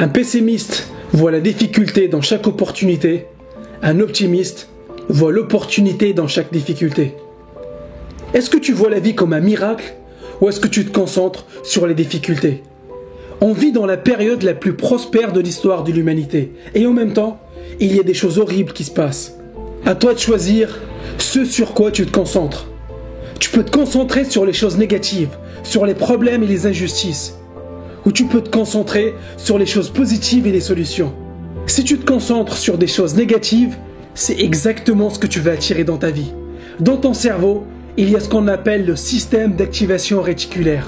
Un pessimiste voit la difficulté dans chaque opportunité. Un optimiste voit l'opportunité dans chaque difficulté. Est-ce que tu vois la vie comme un miracle ou est-ce que tu te concentres sur les difficultés? On vit dans la période la plus prospère de l'histoire de l'humanité et en même temps, il y a des choses horribles qui se passent. À toi de choisir ce sur quoi tu te concentres. Tu peux te concentrer sur les choses négatives, sur les problèmes et les injustices. Ou tu peux te concentrer sur les choses positives et les solutions. Si tu te concentres sur des choses négatives, c'est exactement ce que tu vas attirer dans ta vie. Dans ton cerveau, il y a ce qu'on appelle le système d'activation réticulaire.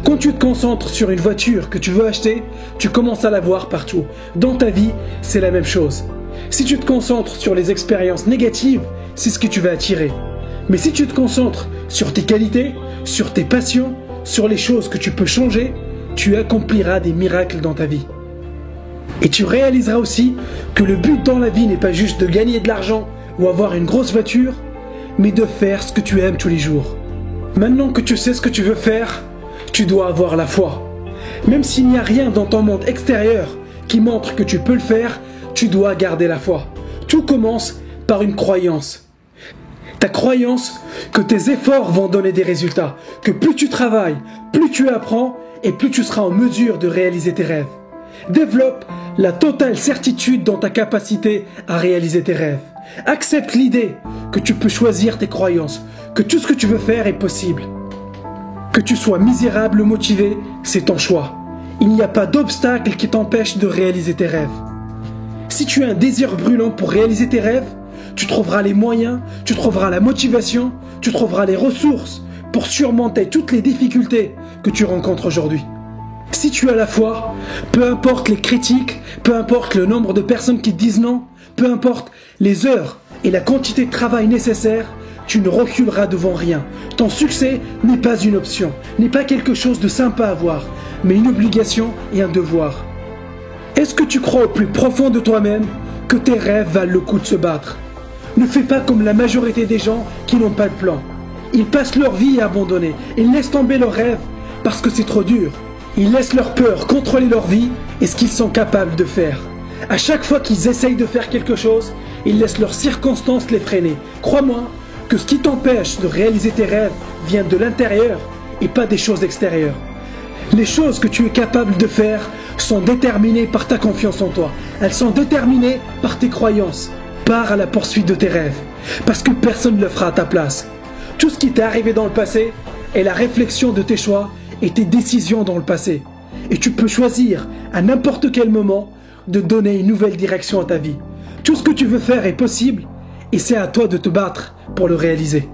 Quand tu te concentres sur une voiture que tu veux acheter, tu commences à la voir partout. Dans ta vie, c'est la même chose. Si tu te concentres sur les expériences négatives, c'est ce que tu vas attirer. Mais si tu te concentres sur tes qualités, sur tes passions, sur les choses que tu peux changer, tu accompliras des miracles dans ta vie. Et tu réaliseras aussi que le but dans la vie n'est pas juste de gagner de l'argent ou avoir une grosse voiture, mais de faire ce que tu aimes tous les jours. Maintenant que tu sais ce que tu veux faire, tu dois avoir la foi. Même s'il n'y a rien dans ton monde extérieur qui montre que tu peux le faire, tu dois garder la foi. Tout commence par une croyance. Ta croyance que tes efforts vont donner des résultats, que plus tu travailles, plus tu apprends et plus tu seras en mesure de réaliser tes rêves. Développe la totale certitude dans ta capacité à réaliser tes rêves. Accepte l'idée que tu peux choisir tes croyances, que tout ce que tu veux faire est possible. Que tu sois misérable ou motivé, c'est ton choix. Il n'y a pas d'obstacle qui t'empêche de réaliser tes rêves. Si tu as un désir brûlant pour réaliser tes rêves, tu trouveras les moyens, tu trouveras la motivation, tu trouveras les ressources pour surmonter toutes les difficultés que tu rencontres aujourd'hui. Si tu as la foi, peu importe les critiques, peu importe le nombre de personnes qui te disent non, peu importe les heures et la quantité de travail nécessaire, tu ne reculeras devant rien. Ton succès n'est pas une option, n'est pas quelque chose de sympa à voir, mais une obligation et un devoir. Est-ce que tu crois au plus profond de toi-même que tes rêves valent le coup de se battre? Ne fais pas comme la majorité des gens qui n'ont pas de plan. Ils passent leur vie à abandonner, ils laissent tomber leurs rêves parce que c'est trop dur. Ils laissent leur peur contrôler leur vie et ce qu'ils sont capables de faire. À chaque fois qu'ils essayent de faire quelque chose, ils laissent leurs circonstances les freiner. Crois-moi que ce qui t'empêche de réaliser tes rêves vient de l'intérieur et pas des choses extérieures. Les choses que tu es capable de faire sont déterminées par ta confiance en toi. Elles sont déterminées par tes croyances. Pars à la poursuite de tes rêves, parce que personne ne le fera à ta place. Tout ce qui t'est arrivé dans le passé est la réflexion de tes choix et tes décisions dans le passé. Et tu peux choisir à n'importe quel moment de donner une nouvelle direction à ta vie. Tout ce que tu veux faire est possible et c'est à toi de te battre pour le réaliser.